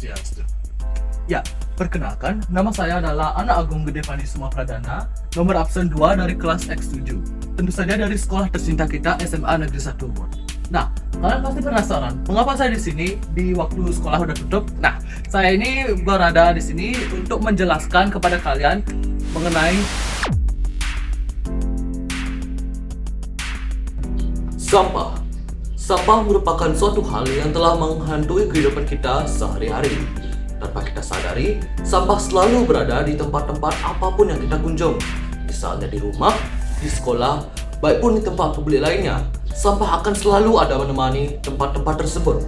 Swastiastu. Ya, perkenalkan, nama saya adalah Anak Agung Gede Panisuma Pradana, nomor absen 2 dari kelas X7. Tentu saja dari sekolah tercinta kita, SMA Negeri 1 Ubud. Nah, kalian pasti penasaran, mengapa saya di sini di waktu sekolah udah tutup? Nah, saya ini berada di sini untuk menjelaskan kepada kalian mengenai sampah. Sampah merupakan suatu hal yang telah menghantui kehidupan kita sehari-hari. Tanpa kita sadari, sampah selalu berada di tempat-tempat apapun yang kita kunjung. Misalnya di rumah, di sekolah, baik pun di tempat publik lainnya. Sampah akan selalu ada menemani tempat-tempat tersebut.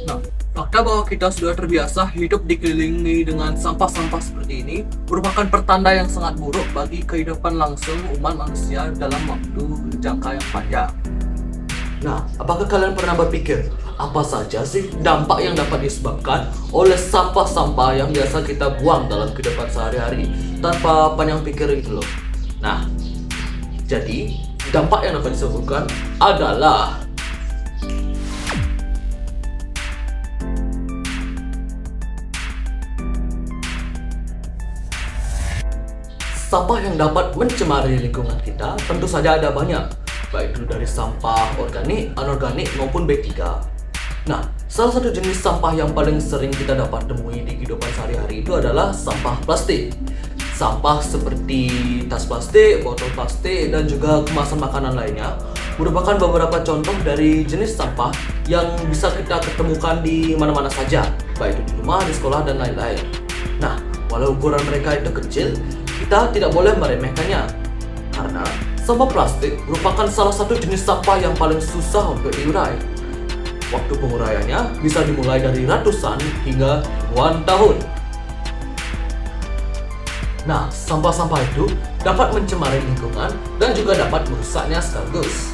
Nah, fakta bahwa kita sudah terbiasa hidup dikelilingi dengan sampah-sampah seperti ini merupakan pertanda yang sangat buruk bagi kehidupan langsung umat manusia dalam waktu jangka yang panjang. Nah, apakah kalian pernah berpikir apa saja sih dampak yang dapat disebabkan oleh sampah-sampah yang biasa kita buang dalam kehidupan sehari-hari tanpa panjang pikir itu loh? Nah, jadi dampak yang dapat disebabkan adalah sampah yang dapat mencemari lingkungan kita. Tentu saja ada banyak, baik itu dari sampah organik, anorganik maupun B3. Nah, salah satu jenis sampah yang paling sering kita dapat temui di kehidupan sehari-hari itu adalah sampah plastik. Sampah seperti tas plastik, botol plastik, dan juga kemasan makanan lainnya merupakan beberapa contoh dari jenis sampah yang bisa kita ketemukan di mana-mana saja, baik itu di rumah, di sekolah, dan lain-lain. Nah, walau ukuran mereka itu kecil, kita tidak boleh meremehkannya, karena sampah plastik merupakan salah satu jenis sampah yang paling susah untuk diurai. Waktu penguraiannya bisa dimulai dari ratusan hingga ribuan tahun. Nah, sampah-sampah itu dapat mencemari lingkungan dan juga dapat merusaknya sekaligus.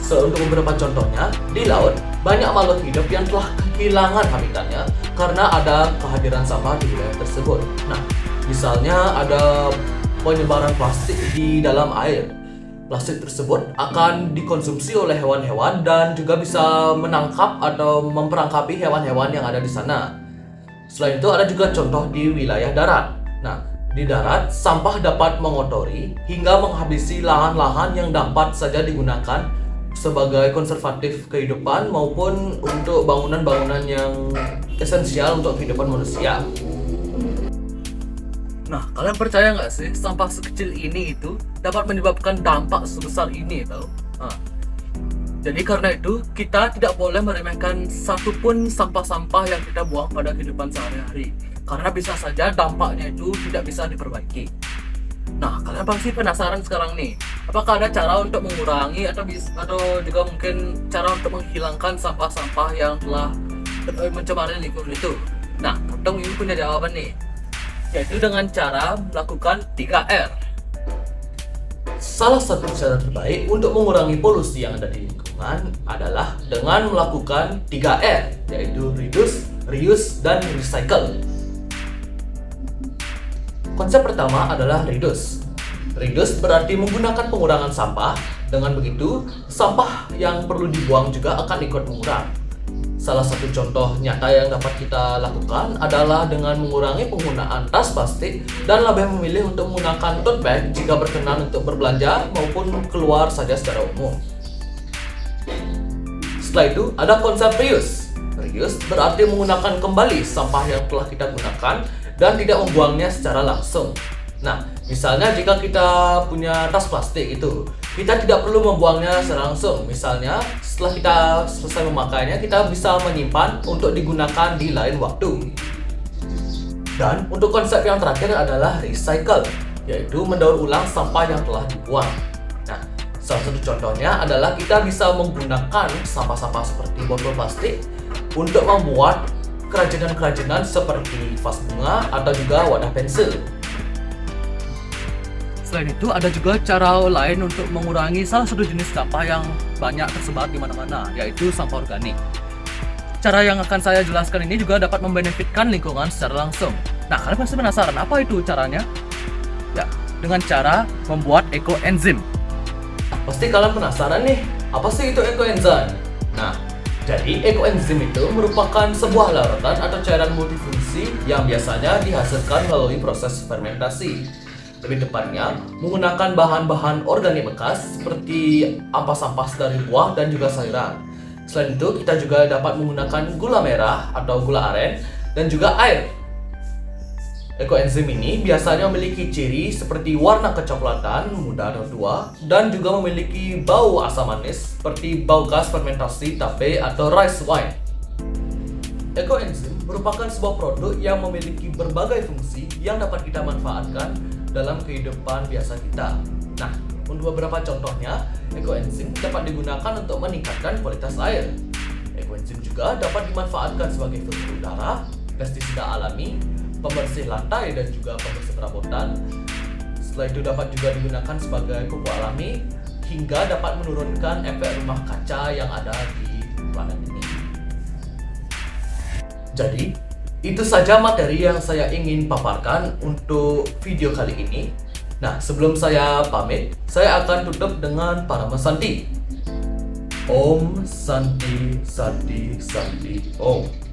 Untuk beberapa contohnya, di laut banyak makhluk hidup yang telah kehilangan habitatnya karena ada kehadiran sampah di wilayah tersebut. Nah, misalnya ada penyebaran plastik di dalam air. Plastik tersebut akan dikonsumsi oleh hewan-hewan dan juga bisa menangkap atau memperangkapi hewan-hewan yang ada di sana. Selain itu ada juga contoh di wilayah darat. Nah, di darat sampah dapat mengotori hingga menghabisi lahan-lahan yang dapat saja digunakan sebagai konservatif kehidupan maupun untuk bangunan-bangunan yang esensial untuk kehidupan manusia. Nah, kalian percaya nggak sih sampah sekecil ini itu dapat menyebabkan dampak sebesar ini tau? Nah, jadi karena itu kita tidak boleh meremehkan satupun sampah-sampah yang kita buang pada kehidupan sehari-hari, karena bisa saja dampaknya itu tidak bisa diperbaiki. Nah, kalian pasti penasaran sekarang nih, apakah ada cara untuk mengurangi atau juga mungkin cara untuk menghilangkan sampah-sampah yang telah mencemari lingkungan itu? Nah, Potong ini punya jawaban nih, yaitu dengan cara melakukan 3R. Salah satu cara terbaik untuk mengurangi polusi yang ada di lingkungan adalah dengan melakukan 3R, yaitu reduce, reuse, dan recycle. Konsep pertama adalah reduce. Reduce berarti menggunakan pengurangan sampah. Dengan begitu, sampah yang perlu dibuang juga akan ikut mengurang. Salah satu contoh nyata yang dapat kita lakukan adalah dengan mengurangi penggunaan tas plastik dan lebih memilih untuk menggunakan tote bag jika berkenan untuk berbelanja maupun keluar saja secara umum. Setelah itu ada konsep reuse. Reuse berarti menggunakan kembali sampah yang telah kita gunakan dan tidak membuangnya secara langsung. Nah, misalnya jika kita punya tas plastik itu, kita tidak perlu membuangnya secara langsung. Misalnya setelah kita selesai memakainya, kita bisa menyimpan untuk digunakan di lain waktu. Dan untuk konsep yang terakhir adalah recycle, yaitu mendaur ulang sampah yang telah dibuang. Nah, salah satu contohnya adalah kita bisa menggunakan sampah-sampah seperti botol plastik untuk membuat kerajinan-kerajinan seperti vas bunga atau juga wadah pensil. Selain itu ada juga cara lain untuk mengurangi salah satu jenis sampah yang banyak tersebar di mana-mana, yaitu sampah organik. Cara yang akan saya jelaskan ini juga dapat membenefitkan lingkungan secara langsung. Nah, kalian pasti penasaran apa itu caranya? Ya, dengan cara membuat ekoenzim. Pasti kalian penasaran nih, apa sih itu ekoenzim? Nah, Jadi, ekoenzim itu merupakan sebuah larutan atau cairan multifungsi yang biasanya dihasilkan melalui proses fermentasi. Lebih tepatnya, menggunakan bahan-bahan organik bekas seperti ampas-ampas dari buah dan juga sayuran. Selain itu, kita juga dapat menggunakan gula merah atau gula aren dan juga air. Ekoenzim ini biasanya memiliki ciri seperti warna kecoklatan, muda atau tua, dan juga memiliki bau asam manis seperti bau gas fermentasi tape atau rice wine. Ekoenzim merupakan sebuah produk yang memiliki berbagai fungsi yang dapat kita manfaatkan dalam kehidupan biasa kita. Nah, untuk beberapa contohnya, ekoenzim dapat digunakan untuk meningkatkan kualitas air. Ekoenzim juga dapat dimanfaatkan sebagai filter udara, pestisida alami, pembersih lantai dan juga pembersih perabotan. Setelah itu dapat juga digunakan sebagai pupuk alami hingga dapat menurunkan efek rumah kaca yang ada di planet ini. Jadi, itu saja materi yang saya ingin paparkan untuk video kali ini. Nah, sebelum saya pamit, saya akan tutup dengan Parama Santi. Om Santi Santi Santi Om.